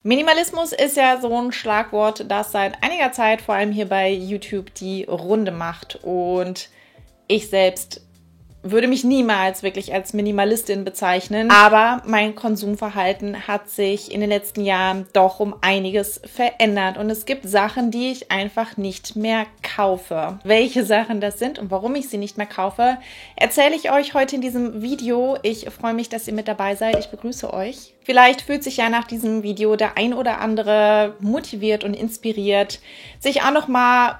Minimalismus ist ja so ein Schlagwort, das seit einiger Zeit vor allem hier bei YouTube die Runde macht. Und ich selbst würde mich niemals wirklich als Minimalistin bezeichnen. Aber mein Konsumverhalten hat sich in den letzten Jahren doch um einiges verändert. Und es gibt Sachen, die ich einfach nicht mehr kaufe. Welche Sachen das sind und warum ich sie nicht mehr kaufe, erzähle ich euch heute in diesem Video. Ich freue mich, dass ihr mit dabei seid. Ich begrüße euch. Vielleicht fühlt sich ja nach diesem Video der ein oder andere motiviert und inspiriert, sich auch nochmal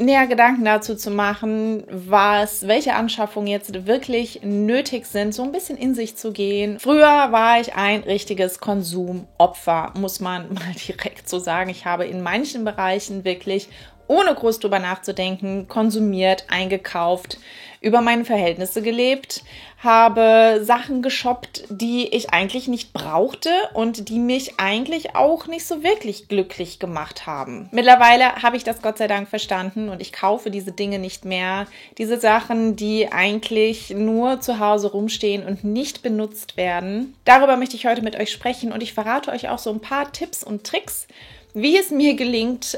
näher Gedanken dazu zu machen, welche Anschaffungen jetzt wirklich nötig sind, so ein bisschen in sich zu gehen. Früher war ich ein richtiges Konsumopfer, muss man mal direkt so sagen. Ich habe in manchen Bereichen wirklich, ohne groß drüber nachzudenken, konsumiert, eingekauft, über meine Verhältnisse gelebt, habe Sachen geshoppt, die ich eigentlich nicht brauchte und die mich eigentlich auch nicht so wirklich glücklich gemacht haben. Mittlerweile habe ich das Gott sei Dank verstanden und ich kaufe diese Dinge nicht mehr. Diese Sachen, die eigentlich nur zu Hause rumstehen und nicht benutzt werden. Darüber möchte ich heute mit euch sprechen und ich verrate euch auch so ein paar Tipps und Tricks, wie es mir gelingt,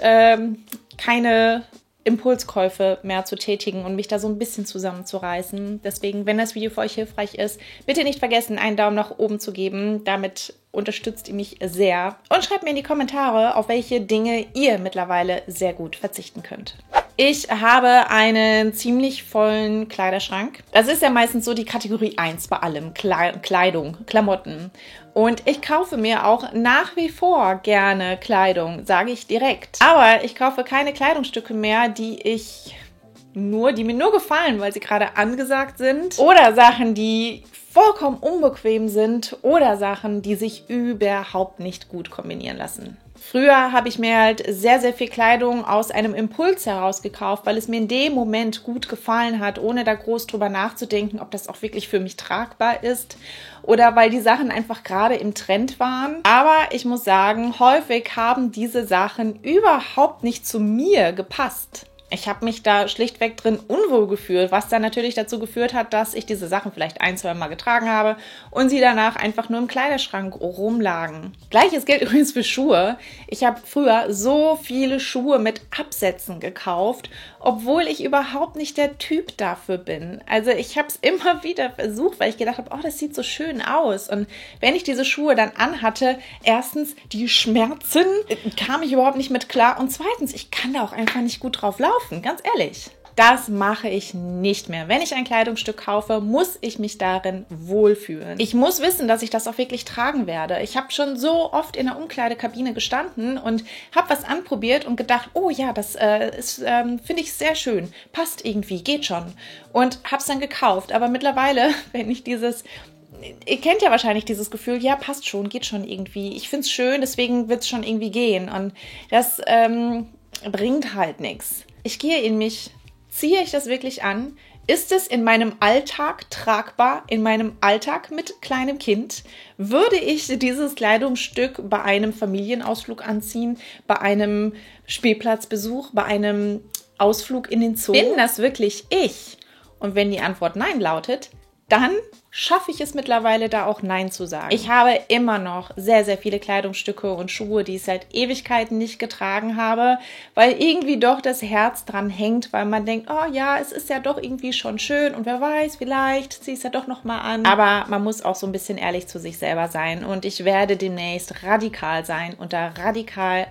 keine Impulskäufe mehr zu tätigen und mich da so ein bisschen zusammenzureißen. Deswegen, wenn das Video für euch hilfreich ist, bitte nicht vergessen, einen Daumen nach oben zu geben. Damit unterstützt ihr mich sehr. Und schreibt mir in die Kommentare, auf welche Dinge ihr mittlerweile sehr gut verzichten könnt. Ich habe einen ziemlich vollen Kleiderschrank. Das ist ja meistens so die Kategorie 1 bei allem. Kleidung, Klamotten. Und ich kaufe mir auch nach wie vor gerne Kleidung, sage ich direkt. Aber ich kaufe keine Kleidungsstücke mehr, die mir nur gefallen, weil sie gerade angesagt sind. Oder Sachen, die vollkommen unbequem sind. Oder Sachen, die sich überhaupt nicht gut kombinieren lassen. Früher habe ich mir halt sehr, sehr viel Kleidung aus einem Impuls heraus gekauft, weil es mir in dem Moment gut gefallen hat, ohne da groß drüber nachzudenken, ob das auch wirklich für mich tragbar ist oder weil die Sachen einfach gerade im Trend waren. Aber ich muss sagen, häufig haben diese Sachen überhaupt nicht zu mir gepasst. Ich habe mich da schlichtweg drin unwohl gefühlt, was dann natürlich dazu geführt hat, dass ich diese Sachen vielleicht 1-2 Mal getragen habe und sie danach einfach nur im Kleiderschrank rumlagen. Gleiches gilt übrigens für Schuhe. Ich habe früher so viele Schuhe mit Absätzen gekauft, obwohl ich überhaupt nicht der Typ dafür bin. Also ich habe es immer wieder versucht, weil ich gedacht habe, oh, das sieht so schön aus. Und wenn ich diese Schuhe dann anhatte, erstens, die Schmerzen, kam ich überhaupt nicht mit klar. Und zweitens, ich kann da auch einfach nicht gut drauf laufen, ganz ehrlich. Das mache ich nicht mehr. Wenn ich ein Kleidungsstück kaufe, muss ich mich darin wohlfühlen. Ich muss wissen, dass ich das auch wirklich tragen werde. Ich habe schon so oft in der Umkleidekabine gestanden und habe was anprobiert und gedacht, oh ja, das finde ich sehr schön. Passt irgendwie, geht schon. Und habe es dann gekauft. Aber mittlerweile, wenn ich ihr kennt ja wahrscheinlich dieses Gefühl, ja, passt schon, geht schon irgendwie. Ich finde es schön, deswegen wird es schon irgendwie gehen. Und das bringt halt nichts. Ich gehe in mich. Ziehe ich das wirklich an? Ist es in meinem Alltag tragbar, in meinem Alltag mit kleinem Kind? Würde ich dieses Kleidungsstück bei einem Familienausflug anziehen, bei einem Spielplatzbesuch, bei einem Ausflug in den Zoo? Bin das wirklich ich? Und wenn die Antwort Nein lautet, dann schaffe ich es mittlerweile, da auch Nein zu sagen. Ich habe immer noch sehr, sehr viele Kleidungsstücke und Schuhe, die ich seit Ewigkeiten nicht getragen habe, weil irgendwie doch das Herz dran hängt, weil man denkt, oh ja, es ist ja doch irgendwie schon schön und wer weiß, vielleicht ziehe ich es ja doch nochmal an. Aber man muss auch so ein bisschen ehrlich zu sich selber sein und ich werde demnächst radikal sein und da radikal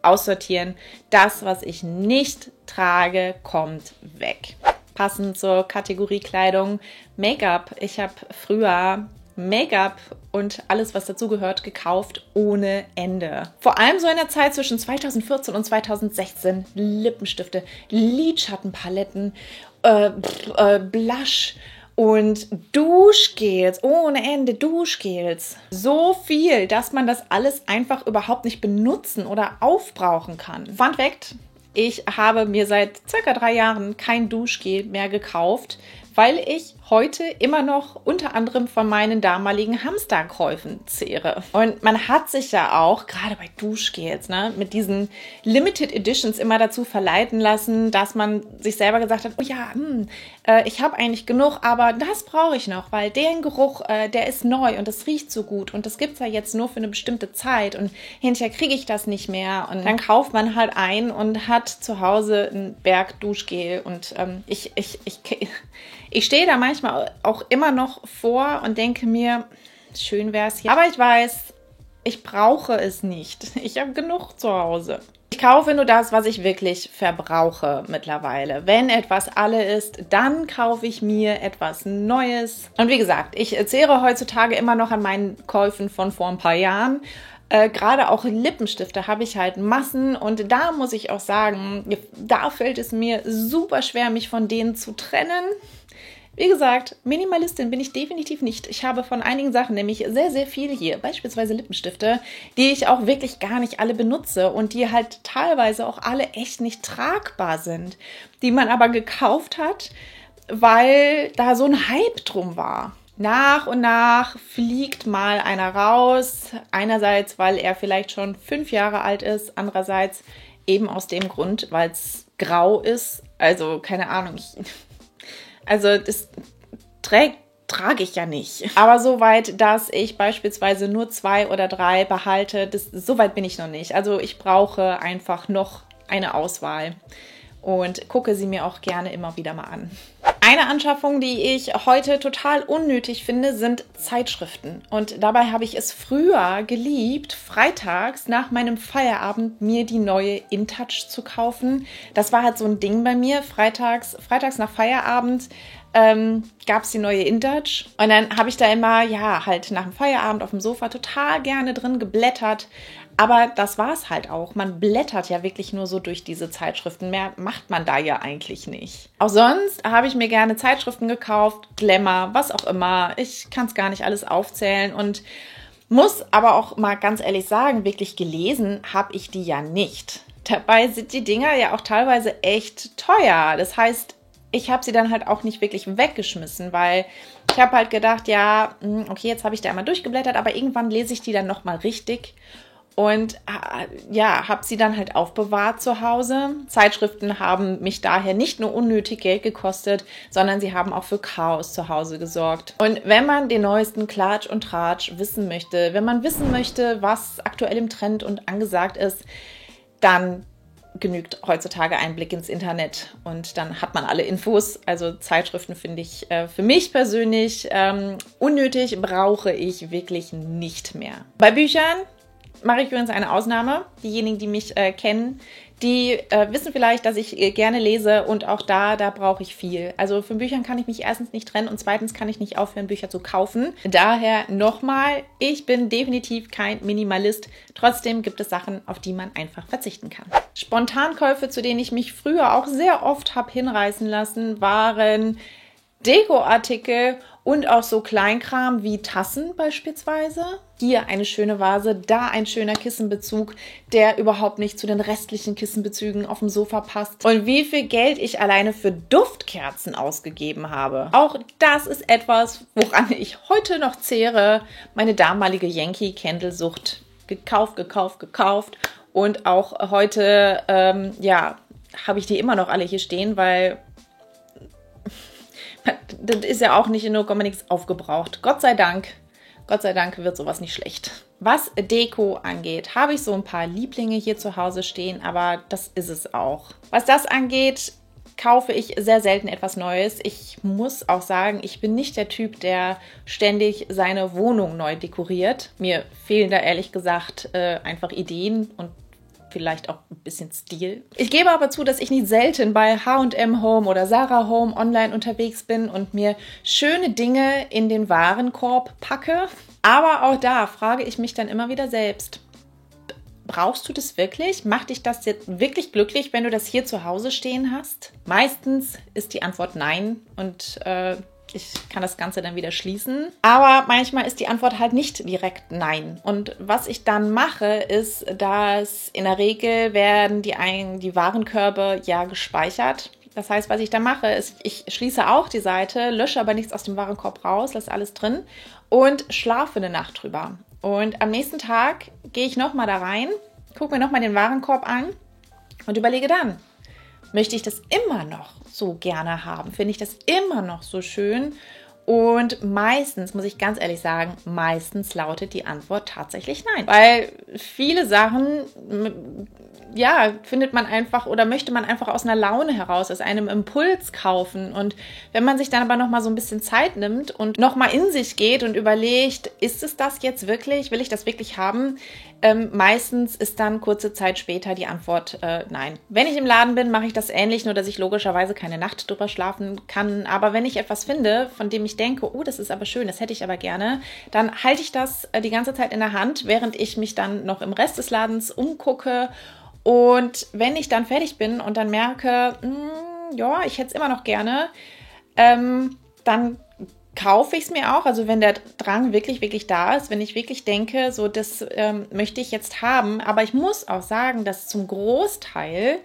aussortieren. Das, was ich nicht trage, kommt weg. Passend zur Kategorie Kleidung, Make-up. Ich habe früher Make-up und alles, was dazugehört, gekauft ohne Ende. Vor allem so in der Zeit zwischen 2014 und 2016. Lippenstifte, Lidschattenpaletten, Blush und Duschgels, ohne Ende Duschgels. So viel, dass man das alles einfach überhaupt nicht benutzen oder aufbrauchen kann. Fun Fact: Ich habe mir seit circa 3 Jahren kein Duschgel mehr gekauft, weil ich heute immer noch unter anderem von meinen damaligen Hamsterkäufen zehre. Und man hat sich ja auch, gerade bei Duschgels, mit diesen Limited Editions immer dazu verleiten lassen, dass man sich selber gesagt hat, oh ja, ich habe eigentlich genug, aber das brauche ich noch, weil den Geruch, der ist neu und das riecht so gut und das gibt es ja jetzt nur für eine bestimmte Zeit und hinterher kriege ich das nicht mehr. Und dann kauft man halt ein und hat zu Hause einen Berg Duschgel und ich stehe da manchmal auch immer noch vor und denke mir, schön wäre es hier. Aber ich weiß, ich brauche es nicht. Ich habe genug zu Hause. Ich kaufe nur das, was ich wirklich verbrauche mittlerweile. Wenn etwas alle ist, dann kaufe ich mir etwas Neues. Und wie gesagt, ich zehre heutzutage immer noch an meinen Käufen von vor ein paar Jahren. Gerade auch Lippenstifte habe ich halt Massen und da muss ich auch sagen, da fällt es mir super schwer, mich von denen zu trennen. Wie gesagt, Minimalistin bin ich definitiv nicht. Ich habe von einigen Sachen nämlich sehr, sehr viel hier. Beispielsweise Lippenstifte, die ich auch wirklich gar nicht alle benutze und die halt teilweise auch alle echt nicht tragbar sind. Die man aber gekauft hat, weil da so ein Hype drum war. Nach und nach fliegt mal einer raus. Einerseits, weil er vielleicht schon 5 Jahre alt ist. Andererseits eben aus dem Grund, weil es grau ist. Also keine Ahnung, also das trage ich ja nicht. Aber so weit, dass ich beispielsweise nur 2 oder 3 behalte, so weit bin ich noch nicht. Also ich brauche einfach noch eine Auswahl und gucke sie mir auch gerne immer wieder mal an. Eine Anschaffung, die ich heute total unnötig finde, sind Zeitschriften. Und dabei habe ich es früher geliebt, freitags nach meinem Feierabend mir die neue InTouch zu kaufen. Das war halt so ein Ding bei mir. Freitags nach Feierabend gab es die neue InTouch. Und dann habe ich da immer, halt nach dem Feierabend auf dem Sofa total gerne drin geblättert. Aber das war es halt auch. Man blättert ja wirklich nur so durch diese Zeitschriften. Mehr macht man da ja eigentlich nicht. Auch sonst habe ich mir gerne Zeitschriften gekauft, Glamour, was auch immer. Ich kann es gar nicht alles aufzählen und muss aber auch mal ganz ehrlich sagen, wirklich gelesen habe ich die ja nicht. Dabei sind die Dinger ja auch teilweise echt teuer. Das heißt, ich habe sie dann halt auch nicht wirklich weggeschmissen, weil ich habe halt gedacht, okay, jetzt habe ich da einmal durchgeblättert, aber irgendwann lese ich die dann nochmal richtig. Und habe sie dann halt aufbewahrt zu Hause. Zeitschriften haben mich daher nicht nur unnötig Geld gekostet, sondern sie haben auch für Chaos zu Hause gesorgt. Und wenn man den neuesten Klatsch und Tratsch wissen möchte, wenn man wissen möchte, was aktuell im Trend und angesagt ist, dann genügt heutzutage ein Blick ins Internet und dann hat man alle Infos. Also Zeitschriften finde ich für mich persönlich unnötig, brauche ich wirklich nicht mehr. Bei Büchern mache ich übrigens eine Ausnahme. Diejenigen, die mich kennen, die wissen vielleicht, dass ich gerne lese und auch da brauche ich viel. Also von Büchern kann ich mich erstens nicht trennen und zweitens kann ich nicht aufhören, Bücher zu kaufen. Daher nochmal, ich bin definitiv kein Minimalist. Trotzdem gibt es Sachen, auf die man einfach verzichten kann. Spontankäufe, zu denen ich mich früher auch sehr oft habe hinreißen lassen, waren Dekoartikel und auch so Kleinkram wie Tassen beispielsweise. Hier eine schöne Vase, da ein schöner Kissenbezug, der überhaupt nicht zu den restlichen Kissenbezügen auf dem Sofa passt. Und wie viel Geld ich alleine für Duftkerzen ausgegeben habe. Auch das ist etwas, woran ich heute noch zehre. Meine damalige Yankee-Candle-Sucht. Gekauft. Und auch heute, habe ich die immer noch alle hier stehen, weil das ist ja auch nicht in 0, nichts aufgebraucht. Gott sei Dank wird sowas nicht schlecht. Was Deko angeht, habe ich so ein paar Lieblinge hier zu Hause stehen, aber das ist es auch. Was das angeht, kaufe ich sehr selten etwas Neues. Ich muss auch sagen, ich bin nicht der Typ, der ständig seine Wohnung neu dekoriert. Mir fehlen da ehrlich gesagt einfach Ideen und vielleicht auch ein bisschen Stil. Ich gebe aber zu, dass ich nicht selten bei H&M Home oder Zara Home online unterwegs bin und mir schöne Dinge in den Warenkorb packe. Aber auch da frage ich mich dann immer wieder selbst, brauchst du das wirklich? Macht dich das jetzt wirklich glücklich, wenn du das hier zu Hause stehen hast? Meistens ist die Antwort nein und ich kann das Ganze dann wieder schließen. Aber manchmal ist die Antwort halt nicht direkt nein. Und was ich dann mache, ist, dass in der Regel werden die Warenkörbe ja gespeichert. Das heißt, was ich da mache, ist, ich schließe auch die Seite, lösche aber nichts aus dem Warenkorb raus, lasse alles drin und schlafe eine Nacht drüber. Und am nächsten Tag gehe ich nochmal da rein, gucke mir nochmal den Warenkorb an und überlege dann, möchte ich das immer noch so gerne haben? Finde ich das immer noch so schön? Und meistens, muss ich ganz ehrlich sagen, meistens lautet die Antwort tatsächlich nein. Weil viele Sachen, ja, findet man einfach oder möchte man einfach aus einer Laune heraus, aus einem Impuls kaufen. Und wenn man sich dann aber nochmal so ein bisschen Zeit nimmt und nochmal in sich geht und überlegt, ist es das jetzt wirklich? Will ich das wirklich haben? Meistens ist dann kurze Zeit später die Antwort nein. Wenn ich im Laden bin, mache ich das ähnlich, nur dass ich logischerweise keine Nacht drüber schlafen kann. Aber wenn ich etwas finde, von dem ich denke, oh, das ist aber schön, das hätte ich aber gerne, dann halte ich das die ganze Zeit in der Hand, während ich mich dann noch im Rest des Ladens umgucke. Und wenn ich dann fertig bin und dann merke, ja, ich hätte es immer noch gerne, dann kaufe ich es mir auch, also wenn der Drang wirklich, wirklich da ist, wenn ich wirklich denke, so das möchte ich jetzt haben, aber ich muss auch sagen, dass zum Großteil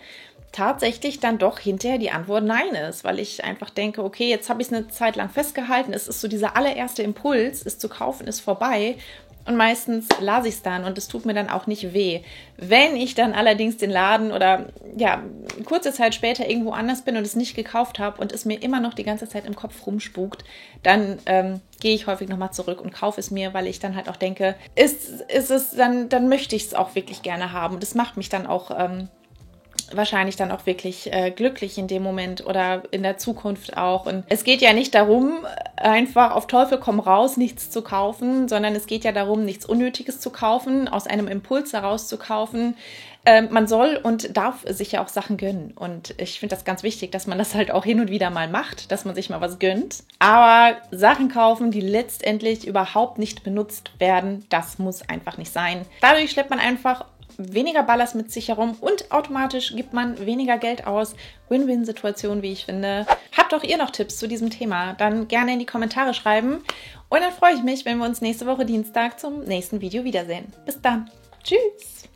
tatsächlich dann doch hinterher die Antwort nein ist, weil ich einfach denke, okay, jetzt habe ich es eine Zeit lang festgehalten, es ist so dieser allererste Impuls, es zu kaufen, ist vorbei. Und meistens lasse ich es dann und es tut mir dann auch nicht weh. Wenn ich dann allerdings den Laden oder ja, kurze Zeit später irgendwo anders bin und es nicht gekauft habe und es mir immer noch die ganze Zeit im Kopf rumspukt, dann gehe ich häufig nochmal zurück und kaufe es mir, weil ich dann halt auch denke, ist es dann möchte ich es auch wirklich gerne haben. Und das macht mich dann auch wahrscheinlich dann auch wirklich glücklich in dem Moment oder in der Zukunft auch. Und es geht ja nicht darum, einfach auf Teufel komm raus, nichts zu kaufen, sondern es geht ja darum, nichts Unnötiges zu kaufen, aus einem Impuls heraus zu kaufen. Man soll und darf sich ja auch Sachen gönnen. Und ich finde das ganz wichtig, dass man das halt auch hin und wieder mal macht, dass man sich mal was gönnt. Aber Sachen kaufen, die letztendlich überhaupt nicht benutzt werden, das muss einfach nicht sein. Dadurch schleppt man einfach weniger Ballast mit sich herum und automatisch gibt man weniger Geld aus. Win-Win-Situation, wie ich finde. Habt auch ihr noch Tipps zu diesem Thema? Dann gerne in die Kommentare schreiben. Und dann freue ich mich, wenn wir uns nächste Woche Dienstag zum nächsten Video wiedersehen. Bis dann. Tschüss.